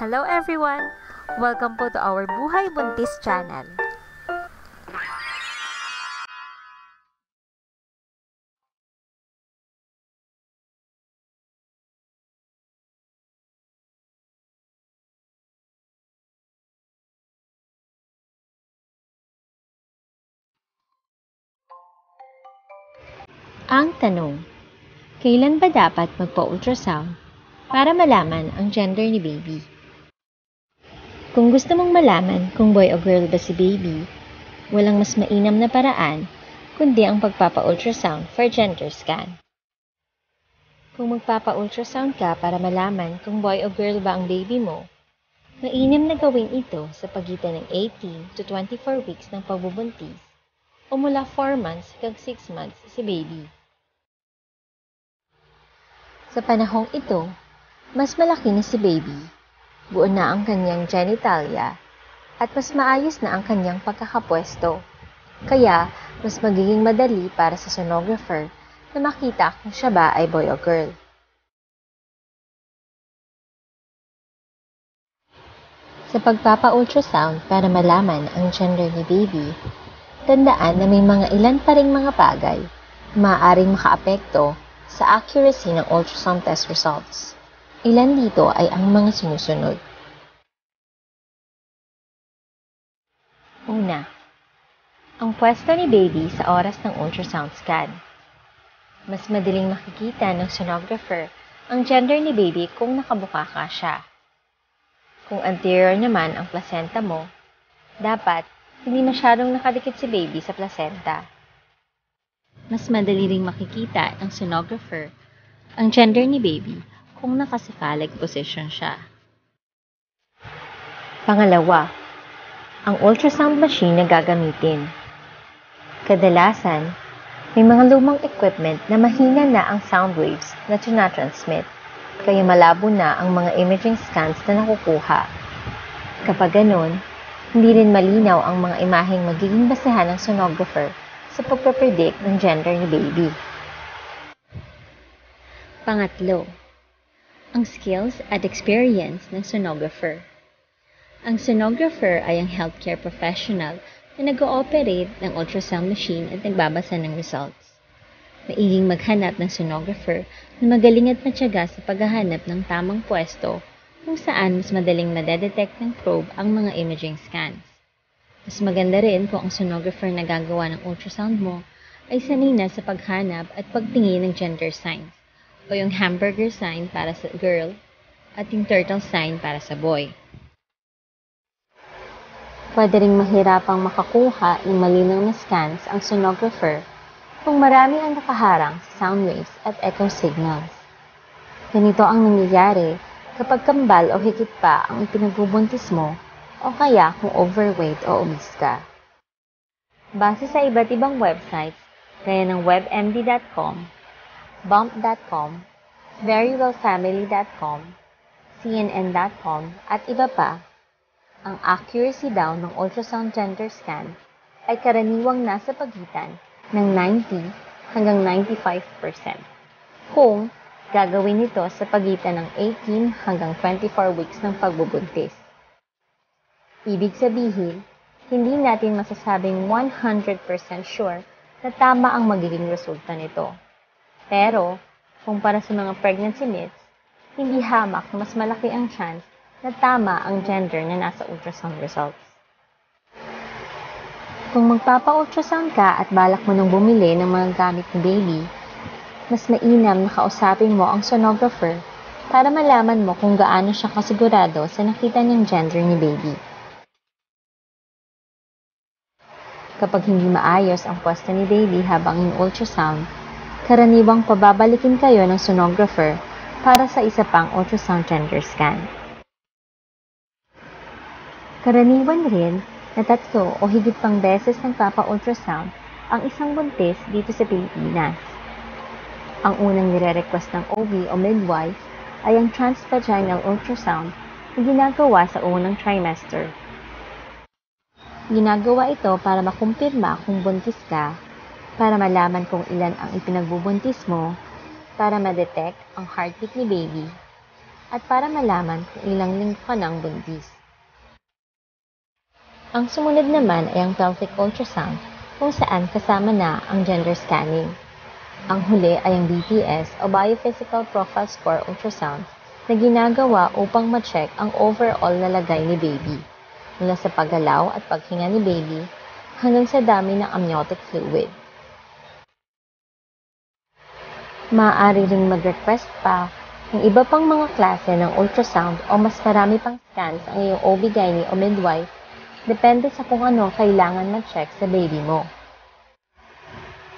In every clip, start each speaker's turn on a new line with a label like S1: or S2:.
S1: Hello everyone! Welcome po to our Buhay Buntis channel.
S2: Ang tanong, kailan ba dapat magpa-ultrasound para malaman ang gender ni baby? Kung gusto mong malaman kung boy o girl ba si baby, walang mas mainam na paraan kundi ang pagpapa-ultrasound for gender scan. Kung magpapa-ultrasound ka para malaman kung boy o girl ba ang baby mo, mainam na gawin ito sa pagitan ng 18 to 24 weeks ng pagbubuntis o mula 4 months hanggang 6 months si baby. Sa panahong ito, mas malaki na si baby, buo na ang kanyang genitalia, at mas maayos na ang kanyang pagkakapwesto. Kaya, mas magiging madali para sa sonographer na makita kung siya ba ay boy o girl. Sa pagpapa-ultrasound para malaman ang gender ni baby, tandaan na may mga ilan pa ring mga bagay na maaaring makaapekto sa accuracy ng ultrasound test results. Ilan dito ay ang mga sinusunod. Una, ang pwesto ni baby sa oras ng ultrasound scan. Mas madaling makikita ng sonographer ang gender ni baby kung nakabuka ka siya. Kung anterior naman ang placenta mo, dapat hindi masyadong nakadikit si baby sa placenta. Mas madali ring makikita ng sonographer ang gender ni baby kung nakacephalic position siya. Pangalawa, ang ultrasound machine na gagamitin. Kadalasan, may mga lumang equipment na mahina na ang sound waves na tinatransmit, kaya malabo na ang mga imaging scans na nakukuha. Kapag ganon, hindi rin malinaw ang mga imaheng magiging basehan ng sonographer sa pagpapredict ng gender ni baby. Pangatlo, ang skills at experience ng sonographer. Ang sonographer ay ang healthcare professional na nag-ooperate ng ultrasound machine at nagbabasa ng results. Maiging maghanap ng sonographer na magaling at matyaga sa paghahanap ng tamang pwesto kung saan mas madaling madedetect ng probe ang mga imaging scans. Mas maganda rin kung ang sonographer na gagawa ng ultrasound mo ay sanay na sa paghanap at pagtingin ng gender signs, o yung hamburger sign para sa girl at yung turtle sign para sa boy. Pwede ring mahirapang makakuha ng malinaw na scans ang sonographer kung marami ang nakaharang sa sound waves at echo signals. Ganito ang nangyayari kapag kambal o higit pa ang ipinagbubuntis mo o kaya kung overweight o obese ka. Base sa iba't ibang websites gaya ng webmd.com, bump.com, verywellfamily.com, cnn.com at iba pa, ang accuracy daw ng ultrasound gender scan ay karaniwang nasa pagitan ng 90 hanggang 95% kung gagawin ito sa pagitan ng 18 hanggang 24 weeks ng pagbubuntis. Ibig sabihin, hindi natin masasabing 100% sure na tama ang magiging resulta nito. Pero, kumpara sa mga pregnancy myths, hindi hamak na mas malaki ang chance na tama ang gender na nasa ultrasound results. Kung magpapa-ultrasound ka at balak mo nang bumili ng mga gamit ni baby, mas mainam na kausapin mo ang sonographer para malaman mo kung gaano siya kasigurado sa nakita niyang gender ni baby. Kapag hindi maayos ang pwesto ni baby habang in-ultrasound, karaniwang pababalikin kayo ng sonographer para sa isa pang ultrasound gender scan. Karaniwan rin na 3 o higit pang beses nagpapa-ultrasound ang isang buntis dito sa Pilipinas. Ang unang nire-request ng OB o midwife ay ang transvaginal ultrasound na ginagawa sa unang trimester. Ginagawa ito para makumpirma kung buntis ka, para malaman kung ilan ang ipinagbubuntis mo, para ma-detect ang heartbeat ni baby, at para malaman kung ilang linggo ka ng buntis. Ang sumunod naman ay ang pelvic ultrasound kung saan kasama na ang gender scanning. Ang huli ay ang BPS o Biophysical Profile Score Ultrasound na ginagawa upang ma-check ang overall na lagay ni baby, mula sa paggalaw at paghinga ni baby hanggang sa dami ng amniotic fluid. Maaari ring mag-request pa ng iba pang mga klase ng ultrasound o mas marami pang scans ang iyong OB/GYN o midwife, depende sa kung ano kailangan ma-check sa baby mo.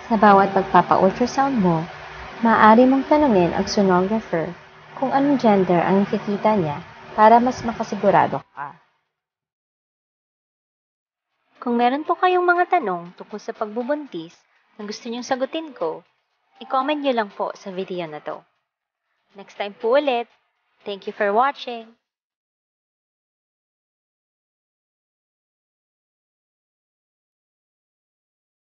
S2: Sa bawat pagpapa-ultrasound mo, maaari mong tanungin ang sonographer kung anong gender ang nakikita niya para mas makasigurado ka. Kung meron po kayong mga tanong tungkol sa pagbubuntis na gusto niyong sagutin ko, i-comment niyo lang po sa video na to. Next time po ulit. Thank you for watching.